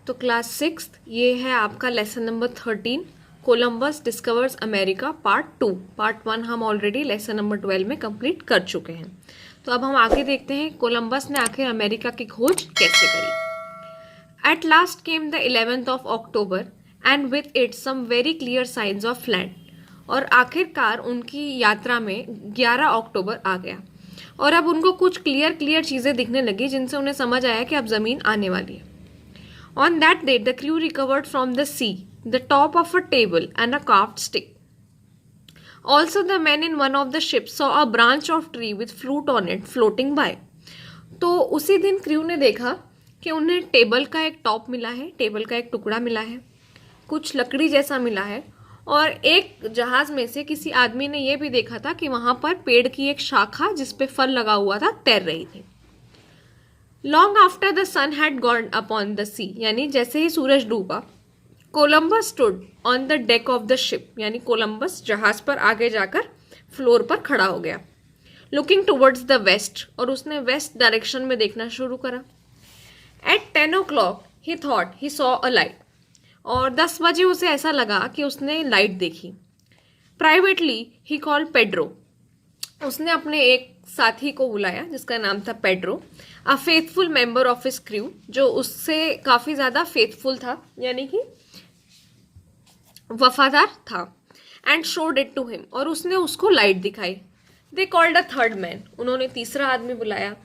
तो क्लास 6 ये है आपका lesson number 13 Columbus discovers America part 1 हम ऑलरेडी लेसन नंबर 12 में कंप्लीट कर चुके हैं। तो अब हम आगे देखते हैं कोलंबस ने आखिर अमेरिका की खोज कैसे करी। At last came the 11th of October and with it some very clear signs of land. और आखिरकार उनकी यात्रा में 11 अक्टूबर आ गया और अब उनको कुछ क्लियर चीज़ें दिखने लगी जिनसे उन्हें समझ आया कि अब ज़मीन आने वाली है। On that day, the crew recovered from the sea the top of a table and a carved stick. Also, the men in one of the ships saw a branch of tree with fruit on it floating by. तो उसी दिन crew ने देखा कि उन्हें table का एक top मिला है, टेबल का एक टुकड़ा मिला है, कुछ लकड़ी जैसा मिला है और एक जहाज में से किसी आदमी ने यह भी देखा था कि वहां पर पेड़ की एक शाखा जिस पे फल लगा हुआ था तैर रही थी। Long after the sun had gone upon the sea, यानी जैसे ही सूरज डूबा, Columbus stood on the deck of the ship, यानी कोलंबस जहाज पर आगे जाकर फ्लोर पर खड़ा हो गया। लुकिंग टुवर्ड्स द वेस्ट, और उसने वेस्ट डायरेक्शन में देखना शुरू करा। At 10 o'clock he thought he saw a light, और 10 बजे उसे ऐसा लगा कि उसने लाइट देखी। प्राइवेटली ही कॉल पेड्रो, उसने अपने एक साथी को बुलाया जिसका नाम था Pedro, a faithful member of his crew, जो उससे काफी ज्यादा फेथफुल था यानी कि वफादार था। And showed it to him, और उसने उसको लाइट दिखाई। They called a third man, उन्होंने तीसरा आदमी बुलाया,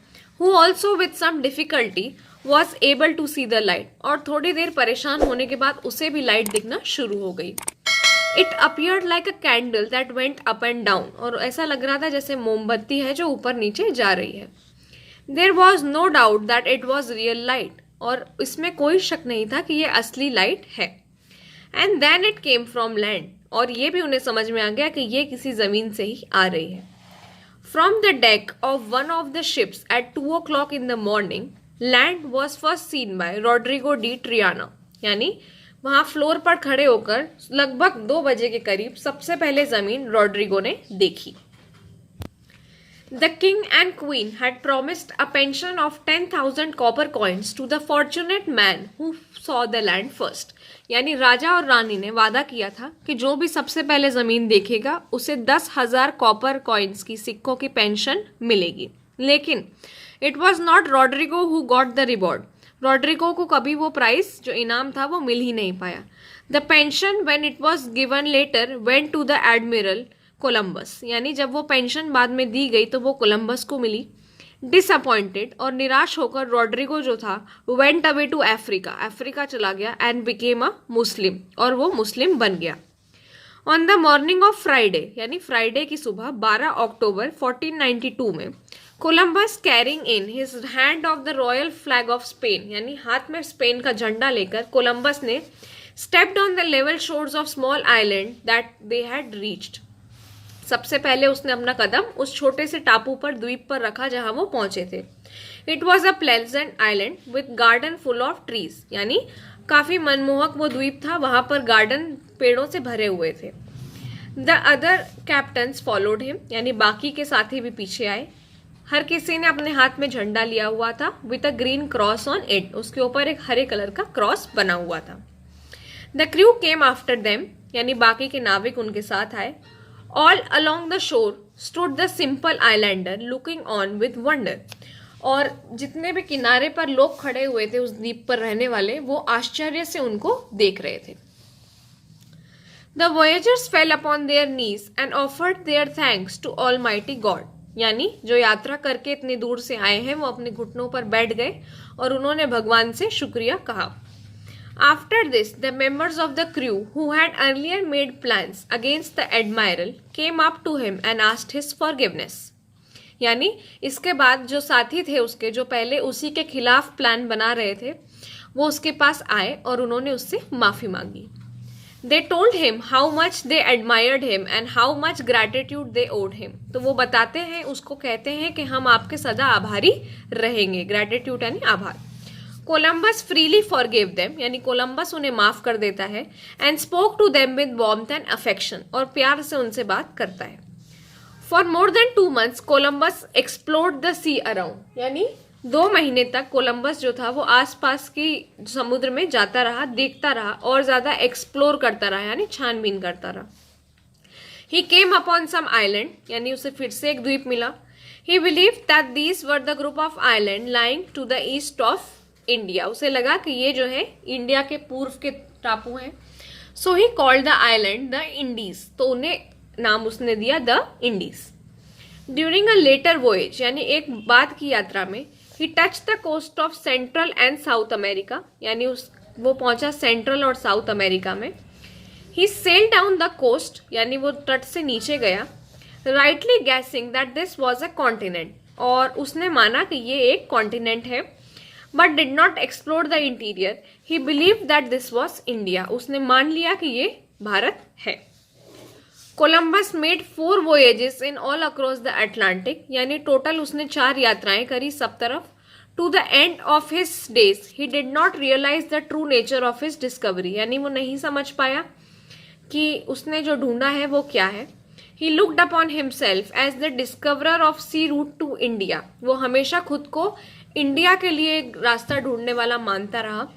who also with some difficulty was able to see the light, और थोड़ी देर परेशान होने के बाद उसे भी लाइट दिखना शुरू हो गई। It appeared like a candle that went up and down, और ऐसा लग रहा था जैसे मोमबत्ती है जो ऊपर नीचे जा रही है। There was no doubt that it was real light, और इसमें कोई शक नहीं था कि यह असली लाइट है। And then it came from land, और ये भी उन्हें समझ में आ गया कि ये किसी जमीन से ही आ रही है। From the deck of one of the ships at 2 o'clock in the morning land was first seen by Rodrigo de Triana, यानी वहां फ्लोर पर खड़े होकर लगभग 2 बजे के करीब सबसे पहले जमीन रॉड्रिगो ने देखी। The king and queen had promised a pension of 10,000 copper coins to the fortunate man who saw the land first, यानी राजा और रानी ने वादा किया था कि जो भी सबसे पहले जमीन देखेगा उसे 10,000 कॉपर कॉइन्स की सिक्कों की पेंशन मिलेगी। लेकिन it was not Rodrigo who got the reward, Rodrigo को कभी वो प्राइस जो इनाम था वो मिल ही नहीं पाया। The pension when it was given later went to the admiral Columbus, यानी जब वो पेंशन बाद में दी गई तो वो कोलंबस को मिली। डिसअपॉइंटेड, और निराश होकर रॉड्रिगो जो था वेंट अवे टू अफ्रीका चला गया एंड बिकेम अ मुस्लिम, और वो मुस्लिम बन गया। On the morning of Friday, यानी फ्राइडे की सुबह 12 अक्टूबर 1492 में Columbus carrying in his hand of the royal flag of Spain, यानी हाथ में स्पेन का झंडा लेकर कोलंबस ने stepped on the level shores of small island that they had reached, सबसे पहले उसने अपना कदम उस छोटे से टापू पर, द्वीप पर रखा जहां वो पहुंचे थे। It was a pleasant island with garden full of trees, यानी काफी मनमोहक वो द्वीप था, वहां पर गार्डन पेड़ों से भरे हुए थे। The other captains followed him, यानी बाकी के साथी भी पीछे आए। हर किसी ने अपने हाथ में झंडा लिया हुआ था with a green cross on it, उसके ऊपर एक हरे कलर का क्रॉस बना हुआ था। The crew came after them, यानी बाकी के नाविक उनके साथ आए। All along the shore stood the simple islander looking on with wonder, और जितने भी किनारे पर लोग खड़े हुए थे उस द्वीप पर रहने वाले, वो आश्चर्य से उनको देख रहे थे। The voyagers fell upon their knees and offered their thanks to almighty God, यानी जो यात्रा करके इतनी दूर से आए हैं वो अपने घुटनों पर बैठ गए और उन्होंने भगवान से शुक्रिया कहा। After this the members of the crew who had earlier made plans against the admiral came up to him and asked his forgiveness, यानी इसके बाद जो साथी थे उसके, जो पहले उसी के खिलाफ प्लान बना रहे थे, वो उसके पास आए और उन्होंने उससे माफी मांगी। They told him how much they admired him and how much gratitude they owed him. तो वो बताते हैं, उसको कहते हैं कि हम आपके सदा आभारी रहेंगे। ग्रेटिट्यूड यानी आभार। कोलंबस फ्रीली फॉरगिव देम, यानी कोलंबस उन्हें माफ कर देता है। And spoke to them with warmth and affection, और प्यार से उनसे बात करता है। For more than 2 months Columbus explored the sea around, यानी 2 महीने तक कोलंबस जो था वो आसपास की समुद्र में जाता रहा, देखता रहा और ज्यादा एक्सप्लोर करता रहा, यानी छानबीन करता रहा. ही केम अपॉन सम आइलैंड, यानी उसे फिर से एक द्वीप मिला. He believe that these were the group of island lying to the east of India. उसे लगा कि ये जो है इंडिया के पूर्व के टापू हैं. So he called the island the Indies. तो उन्हें नाम उसने दिया the Indies. During a later voyage, यानी एक बाद की यात्रा में, he touch the coast of central and south America, यानी वो पहुंचा सेंट्रल और साउथ अमेरिका में. He sail down the coast, यानी वो तट से नीचे गया, rightly guessing that this was a continent. और उसने माना कि ये एक कॉन्टिनेंट है, but did not explore the interior. He believe that this was India. उसने मान लिया कि ये भारत है. Columbus made 4 voyages in all across the Atlantic, यानी टोटल उसने 4 यात्राएं करी सब तरफ. To the end of his days he did not realize the true nature of his discovery, यानी वो नहीं समझ पाया कि उसने जो ढूंढा है वो क्या है. He looked upon himself as the discoverer of sea route to India. वो हमेशा खुद को इंडिया के लिए एक रास्ता ढूंढने वाला मानता रहा.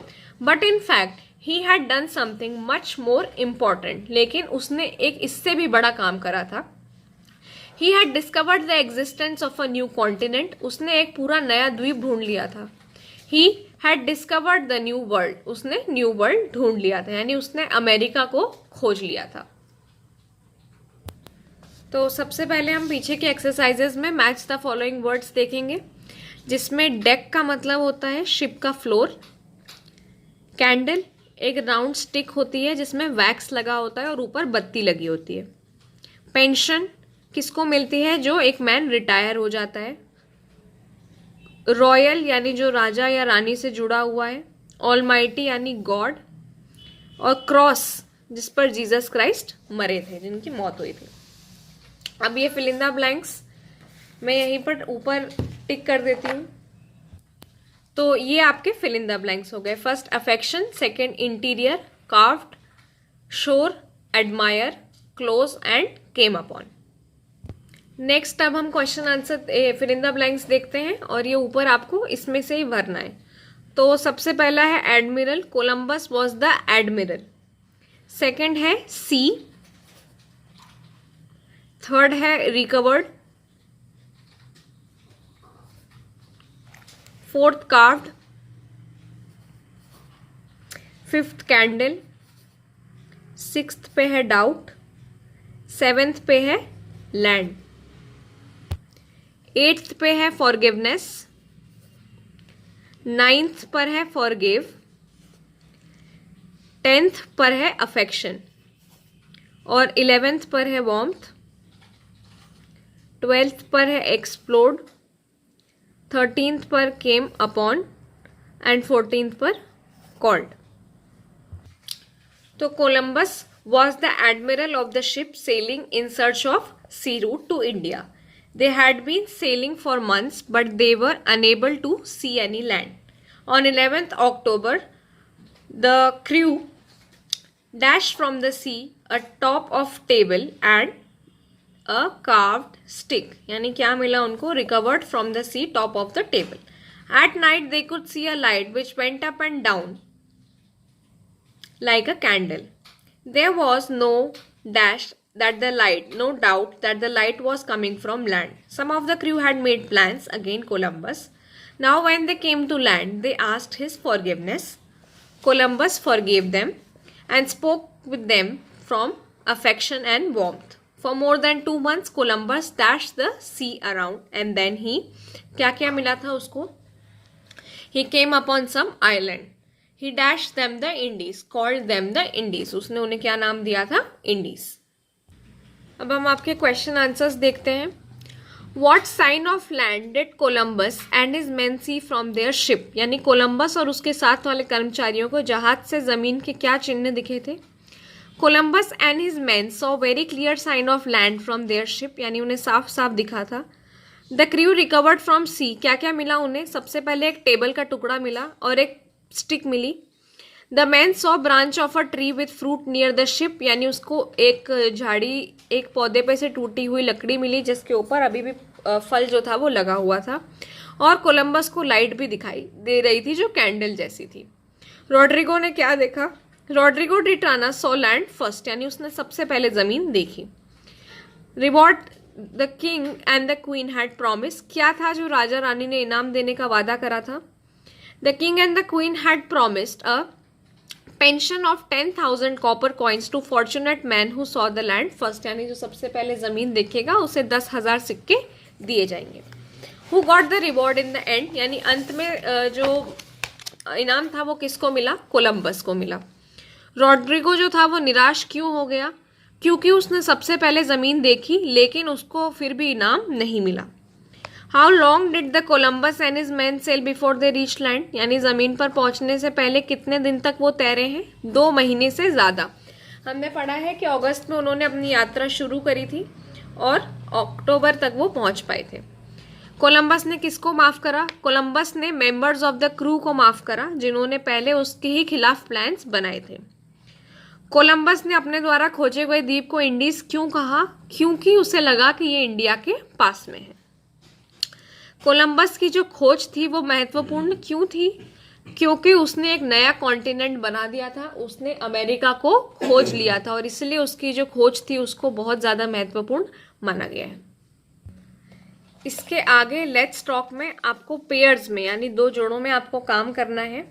But in fact he had done something much more important, लेकिन उसने एक इससे भी बड़ा काम करा था. He had discovered the existence of a new continent. उसने एक पूरा नया द्वीप ढूंढ लिया था. He had discovered the new world. उसने न्यू वर्ल्ड ढूंढ लिया था, यानी उसने अमेरिका को खोज लिया था. तो सबसे पहले हम पीछे के एक्सरसाइजेस में मैच द फॉलोइंग वर्ड्स देखेंगे, जिसमें डेक का मतलब होता है शिप का फ्लोर. कैंडल एक राउंड स्टिक होती है जिसमें वैक्स लगा होता है और ऊपर बत्ती लगी होती है. पेंशन किसको मिलती है? जो एक मैन रिटायर हो जाता है. रॉयल यानी जो राजा या रानी से जुड़ा हुआ है. ऑलमाइटी यानी गॉड. और क्रॉस जिस पर जीसस क्राइस्ट मरे थे, जिनकी मौत हुई थी. अब ये फिल इन द ब्लैंक्स मैं यहीं पर ऊपर टिक कर देती हूँ. तो ये आपके फिल इन द ब्लैंक्स हो गए. First affection, second interior, carved, shore, admire, close and came upon. Next अब हम question answer fill in the blanks देखते हैं और ये ऊपर आपको इसमें से ही भरना है. तो सबसे पहला है admiral. Columbus was the admiral. Second है सी. थर्ड है recovered. Fourth carved. Fifth candle. Sixth पे है डाउट. सेवेंथ पे है लैंड. एट्थ पे है फॉरगिवनेस. नाइन्थ पर है फॉरगिव. 10th पर है अफेक्शन और 11th पर है वार्मथ. 12th पर है एक्सप्लोर्ड. 13th पर केम अपॉन एंड 14th पर कॉल्ड. तो Columbus was the admiral of the ship sailing in search of sea route to India. They had been sailing for months, but they were unable to see any land. On 11th October, the crew dashed from the sea a top of table and a carved stick. यानी क्या मिला उनको? Recovered from the sea top of the table. At night, they could see a light which went up and down like a candle. There was no doubt that the light was coming from land. Some of the crew had made plans against Columbus. Now when they came to land, they asked his forgiveness. Columbus forgave them and spoke with them from affection and warmth. For more than 2 months, Columbus dashed the sea around and then he क्या मिला था उसको? He came upon some island. He dashed them the Indies, called them the Indies. उसने उन्हें क्या नाम दिया था? Indies. अब हम आपके क्वेश्चन आंसर्स देखते हैं. What sign of land did Columbus and his men see from their ship? यानी कोलंबस और उसके साथ वाले कर्मचारियों को जहाज से जमीन के क्या चिन्ह दिखे थे? Columbus and his men saw very clear sign of land from their ship. यानी उन्हें साफ साफ दिखा था. The crew recovered from sea. क्या क्या मिला उन्हें? सबसे पहले एक टेबल का टुकड़ा मिला और एक स्टिक मिली. The man saw branch of a tree with fruit near the ship. यानी उसको एक झाड़ी, एक पौधे पे से टूटी हुई लकड़ी मिली जिसके ऊपर अभी भी फल जो था वो लगा हुआ था. और कोलंबस को लाइट भी दिखाई दे रही थी जो कैंडल जैसी थी। रॉड्रिगो ने क्या देखा? रॉड्रिगो डिटाना सॉ लैंड फर्स्ट, यानी उसने सबसे पहले जमीन देखी। Reward the king and the queen had promise, क्या था जो राजा रानी ने इनाम देने का वादा करा था? The king and the queen had promised a pension of 10,000 copper coins to fortunate man who saw the land first, यानी जो सबसे पहले जमीन देखेगा उसे 10,000 सिक्के दिए जाएंगे। Who got the reward in the end, यानी अंत में जो इनाम था वो किसको मिला? कोलंबस को मिला। रॉड्रिगो जो था वो निराश क्यों हो गया? क्योंकि उसने सबसे पहले जमीन देखी लेकिन उसको फिर भी इनाम नहीं मिला। How long did the Columbus and his man sail before they reach land, यानी जमीन पर पहुंचने से पहले कितने दिन तक वो तैरे हैं? 2 महीने से ज्यादा। हमने पढ़ा है कि अगस्त में उन्होंने अपनी यात्रा शुरू करी थी और अक्टूबर तक वो पहुंच पाए थे। कोलंबस ने किसको माफ करा? कोलंबस ने मेंबर्स ऑफ द क्रू को माफ करा जिन्होंने पहले उसके ही खिलाफ प्लान्स बनाए थे। कोलंबस ने अपने द्वारा खोजे गए द्वीप को इंडीज क्यों कहा? क्योंकि उसे लगा कि ये इंडिया के पास में है। कोलंबस की जो खोज थी वो महत्वपूर्ण क्यों थी? क्योंकि उसने एक नया कॉन्टिनेंट बना दिया था, उसने अमेरिका को खोज लिया था और इसलिए उसकी जो खोज थी उसको बहुत ज़्यादा महत्वपूर्ण माना गया है। इसके आगे लेट्स टॉक में आपको पेयर्स में यानी 2 जोड़ों में आपको काम करना है।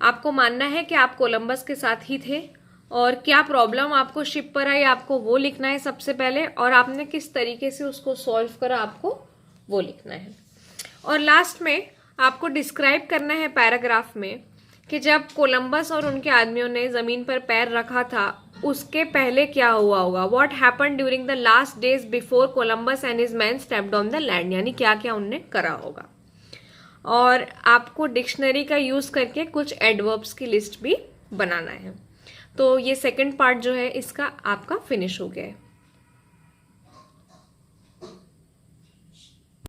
आपको मानना है कि आप कोलंबस के साथ ही थे और क्या प्रॉब्लम आपको शिप पर आई आपको वो लिखना है सबसे पहले, और आपने किस तरीके से उसको सॉल्व करा आपको वो लिखना है। और लास्ट में आपको डिस्क्राइब करना है पैराग्राफ में कि जब कोलंबस और उनके आदमियों ने जमीन पर पैर रखा था उसके पहले क्या हुआ होगा। What happened during the last days before Columbus and his man stepped on the land, यानी क्या क्या उनने करा होगा। और आपको डिक्शनरी का यूज करके कुछ एडवर्ब्स की लिस्ट भी बनाना है। तो ये सेकंड पार्ट जो है इसका आपका फिनिश हो गया है।